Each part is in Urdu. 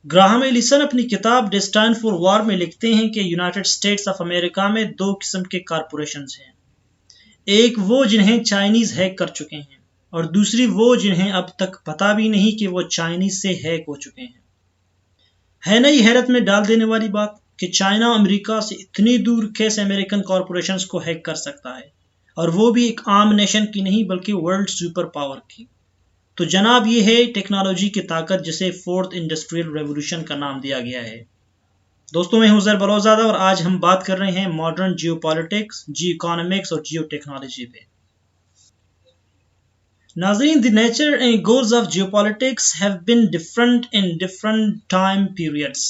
گراہم ایلیسن اپنی کتاب ڈیسٹائن فار وار میں لکھتے ہیں کہ یونائٹڈ اسٹیٹس آف امریکہ میں دو قسم کے کارپوریشنز ہیں، ایک وہ جنہیں چائنیز ہیک کر چکے ہیں اور دوسری وہ جنہیں اب تک پتہ بھی نہیں کہ وہ چائنیز سے ہیک ہو چکے ہیں۔ ہے نا یہ حیرت میں ڈال دینے والی بات کہ چائنا امریکہ سے اتنی دور کیسے امریکن کارپوریشنز کو ہیک کر سکتا ہے، اور وہ بھی ایک عام نیشن کی نہیں بلکہ ورلڈ سپر پاور کی۔ تو جناب یہ ہے ٹیکنالوجی کی طاقت جسے فورتھ انڈسٹریل ریولوشن کا نام دیا گیا ہے۔ دوستوں میں ہوں زر بلوزادہ اور آج ہم بات کر رہے ہیں modern geopolitics, geoeconomics اور جیو ٹیکنالوجی پہ۔ ناظرین، the nature and goals of geopolitics have been different in different time periods۔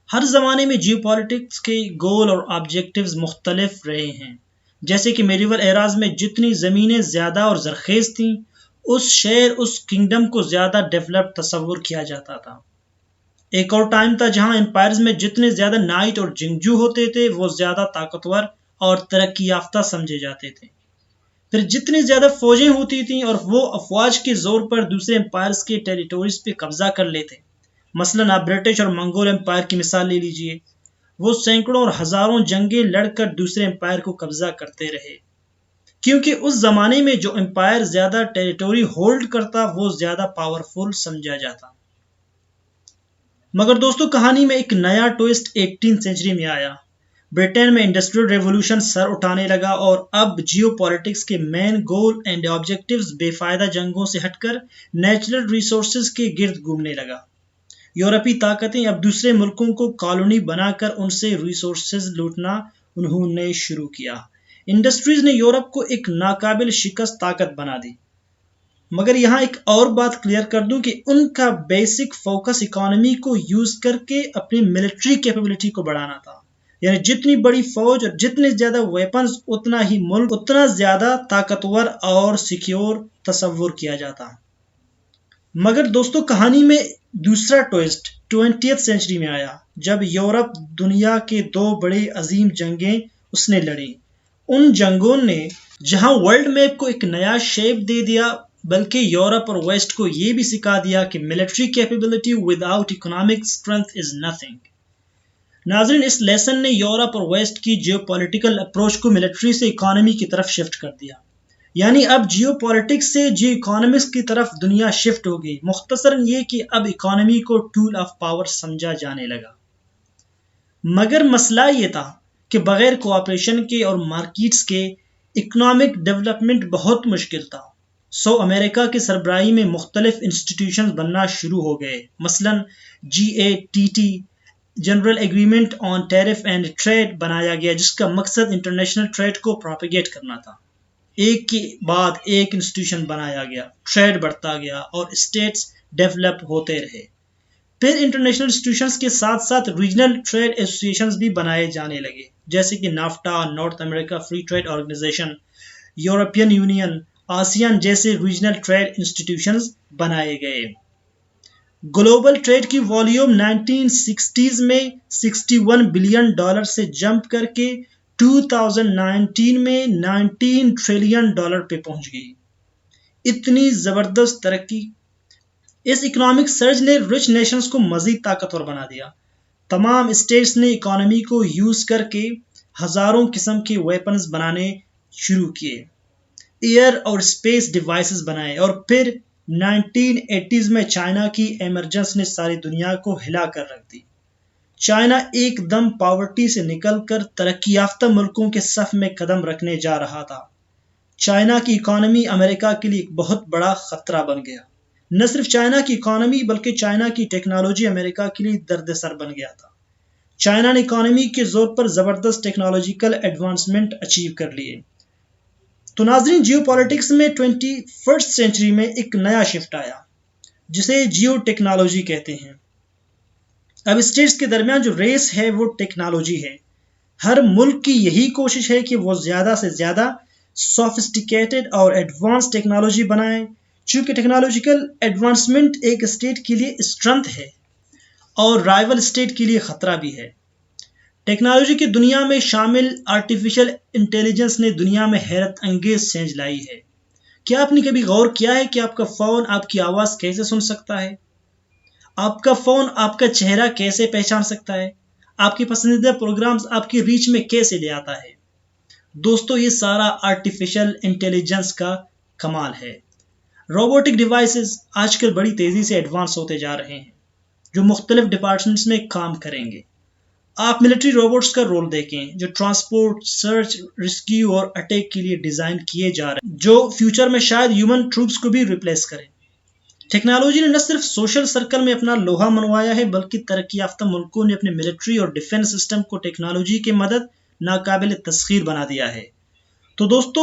ہر زمانے میں جیو پالیٹکس کے گول اور آبجیکٹیوز مختلف رہے ہیں۔ جیسے کہ میڈیول ایراز میں جتنی زمینیں زیادہ اور زرخیز تھیں، اس شہر اس کنگڈم کو زیادہ ڈیولپڈ تصور کیا جاتا تھا۔ ایک اور ٹائم تھا جہاں امپائرز میں جتنے زیادہ نائٹ اور جنگجو ہوتے تھے وہ زیادہ طاقتور اور ترقی یافتہ سمجھے جاتے تھے۔ پھر جتنی زیادہ فوجیں ہوتی تھیں اور وہ افواج کے زور پر دوسرے امپائرز کے ٹیریٹوریز پہ قبضہ کر لیتے، مثلاً آپ برٹش اور منگول امپائر کی مثال لے لیجئے، وہ سینکڑوں اور ہزاروں جنگیں لڑ کر دوسرے امپائر کو قبضہ کرتے رہے، کیونکہ اس زمانے میں جو امپائر زیادہ ٹیریٹوری ہولڈ کرتا وہ زیادہ پاورفل سمجھا جاتا۔ مگر دوستو، کہانی میں ایک نیا ٹوئسٹ 18 سینچری میں آیا۔ برٹین میں انڈسٹریل ریولوشن سر اٹھانے لگا اور اب جیو پالیٹکس کے مین گول اینڈ آبجیکٹیوز بے فائدہ جنگوں سے ہٹ کر نیچرل ریسورسز کے گرد گھومنے لگا۔ یورپی طاقتیں اب دوسرے ملکوں کو کالونی بنا کر ان سے ریسورسز لوٹنا انہوں نے شروع کیا۔ انڈسٹریز نے یورپ کو ایک ناقابل شکست طاقت بنا دی۔ مگر یہاں ایک اور بات کلیئر کر دوں کہ ان کا بیسک فوکس اکانومی کو یوز کر کے اپنی ملٹری کیپیبلٹی کو بڑھانا تھا، یعنی جتنی بڑی فوج اور جتنے زیادہ ویپنز اتنا ہی ملک اتنا زیادہ طاقتور اور سیکیور تصور کیا جاتا۔ مگر دوستو، کہانی میں دوسرا ٹوئسٹ 20th سینچری میں آیا، جب یورپ دنیا کے دو بڑے عظیم جنگیں اس نے لڑیں۔ ان جنگوں نے جہاں ورلڈ میپ کو ایک نیا شیپ دے دیا، بلکہ یورپ اور ویسٹ کو یہ بھی سکھا دیا کہ military capability without economic strength is nothing. ناظرین، اس لیسن نے یورپ اور ویسٹ کی جیو پولیٹیکل اپروچ کو ملٹری سے اکانومی کی طرف شفٹ کر دیا، یعنی اب جیو پالیٹکس سے جیو اکانومکس کی طرف دنیا شفٹ ہو گئی۔ مختصراً یہ کہ اب اکانومی کو ٹول آف پاور سمجھا جانے لگا۔ مگر مسئلہ یہ تھا کہ بغیر کوآپریشن کے اور مارکیٹس کے اکنامک ڈیولپمنٹ بہت مشکل تھا۔ امریکہ کی سربراہی میں مختلف انسٹیٹیوشنز بننا شروع ہو گئے، مثلاً GATT general agreement on tariff and trade بنایا گیا، جس کا مقصد انٹرنیشنل ٹریڈ کو پروپیگیٹ کرنا تھا۔ ایک کے بعد ایک انسٹیٹیوشن بنایا گیا، ٹریڈ بڑھتا گیا اور اسٹیٹس ڈیولپ ہوتے رہے۔ پھر انٹرنیشنل انسٹیٹیوشنز کے ساتھ ساتھ ریجنل ٹریڈ ایسوسیشنز بھی بنائے جانے لگے، جیسے کہ NAFTA, North America free trade organisation, European Union, ASEAN جیسے ریجنل ٹریڈ انسٹیٹیوشنز بنائے گئے۔ گلوبل ٹریڈ کی والیوم 1960s میں $61 بلین سے جمپ کر کے 2019 میں $19 ٹریلین پہ پہنچ گئی۔ اتنی زبردست ترقی! اس اکنامک سرج نے رچ نیشنز کو مزید طاقتور بنا دیا۔ تمام اسٹیٹس نے اکانومی کو یوز کر کے ہزاروں قسم کے ویپنز بنانے شروع کیے، ایئر اور اسپیس ڈیوائسز بنائے، اور پھر 1980s میں چائنا کی ایمرجنس نے ساری دنیا کو ہلا کر رکھ دی۔ چائنا ایک دم پاورٹی سے نکل کر ترقی یافتہ ملکوں کے صف میں قدم رکھنے جا رہا تھا۔ چائنا کی اکانومی امریکہ کے لیے ایک بہت بڑا خطرہ بن گیا۔ نہ صرف چائنا کی اکانومی بلکہ چائنا کی ٹیکنالوجی امریکہ کے لیے درد سر بن گیا تھا۔ چائنا نے اکانومی کے زور پر زبردست ٹیکنالوجیکل ایڈوانسمنٹ اچیو کر لیے۔ تو ناظرین، جیو پالیٹکس میں 21st سینچری میں ایک نیا شفٹ آیا، جسے جیو ٹیکنالوجی کہتے ہیں۔ اب اسٹیٹس کے درمیان جو ریس ہے وہ ٹیکنالوجی ہے۔ ہر ملک کی یہی کوشش ہے کہ وہ زیادہ سے زیادہ سوفسٹیکیٹڈ اور ایڈوانس ٹیکنالوجی بنائیں، چونکہ ٹیکنالوجیکل ایڈوانسمنٹ ایک اسٹیٹ کے لیے اسٹرنتھ ہے اور رائیول اسٹیٹ کے لیے خطرہ بھی ہے۔ ٹیکنالوجی کی دنیا میں شامل آرٹیفیشل انٹیلیجنس نے دنیا میں حیرت انگیز چینج لائی ہے۔ کیا آپ نے کبھی غور کیا ہے کہ آپ کا فون آپ کی آواز کیسے سن سکتا ہے؟ آپ کا فون آپ کا چہرہ کیسے پہچان سکتا ہے؟ آپ کی پسندیدہ پروگرامز آپ کی ریچ میں کیسے لے آتا ہے؟ دوستو یہ سارا آرٹیفیشل انٹیلیجنس کا کمال ہے۔ روبوٹک ڈیوائسز آج کل بڑی تیزی سے ایڈوانس ہوتے جا رہے ہیں جو مختلف ڈپارٹمنٹس میں کام کریں گے۔ آپ ملٹری روبوٹس کا رول دیکھیں جو ٹرانسپورٹ، سرچ، ریسکیو اور اٹیک کے لیے ڈیزائن کیے جا رہے ہیں، جو فیوچر میں شاید ہیومن ٹروپس کو بھی ریپلیس کریں۔ ٹیکنالوجی نے نہ صرف سوشل سرکل میں اپنا لوہا منوایا ہے بلکہ ترقی یافتہ ملکوں نے اپنے ملٹری اور ڈیفنس سسٹم کو ٹیکنالوجی کی مدد ناقابل تسخیر بنا دیا ہے۔ تو دوستو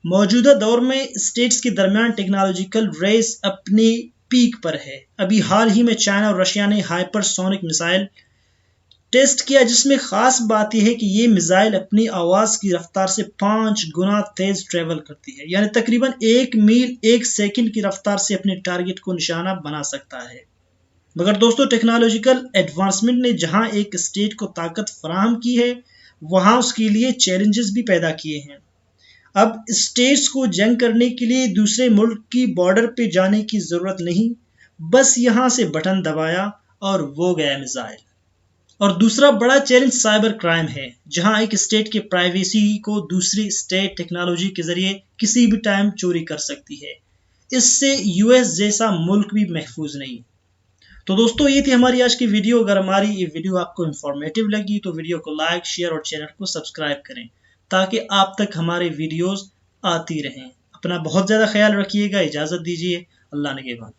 موجودہ دور میں اسٹیٹس کے درمیان ٹیکنالوجیکل ریس اپنی پیک پر ہے۔ ابھی حال ہی میں چائنا اور رشیا نے ہائپر سونک میزائل ٹیسٹ کیا، جس میں خاص بات یہ ہے کہ یہ میزائل اپنی آواز کی رفتار سے 5 گنا تیز ٹریول کرتی ہے، یعنی تقریباً 1 میل 1 سیکنڈ کی رفتار سے اپنے ٹارگٹ کو نشانہ بنا سکتا ہے۔ مگر دوستو ٹیکنالوجیکل ایڈوانسمنٹ نے جہاں ایک اسٹیٹ کو طاقت فراہم کی ہے وہاں اس کے لیے چیلنجز بھی پیدا کیے ہیں۔ اب اسٹیٹس کو جنگ کرنے کے لیے دوسرے ملک کی بارڈر پہ جانے کی ضرورت نہیں، بس یہاں سے بٹن دبایا اور وہ گیا میزائل۔ اور دوسرا بڑا چیلنج سائبر کرائم ہے، جہاں ایک اسٹیٹ کے پرائیویسی کو دوسری اسٹیٹ ٹیکنالوجی کے ذریعے کسی بھی ٹائم چوری کر سکتی ہے۔ اس سے یو ایس جیسا ملک بھی محفوظ نہیں۔ تو دوستو یہ تھی ہماری آج کی ویڈیو۔ اگر ہماری یہ ویڈیو آپ کو انفارمیٹیو لگی تو ویڈیو کو لائک، شیئر اور چینل کو سبسکرائب کریں تاکہ آپ تک ہمارے ویڈیوز آتی رہیں۔ اپنا بہت زیادہ خیال رکھیے گا، اجازت دیجیے، اللہ نگہبان۔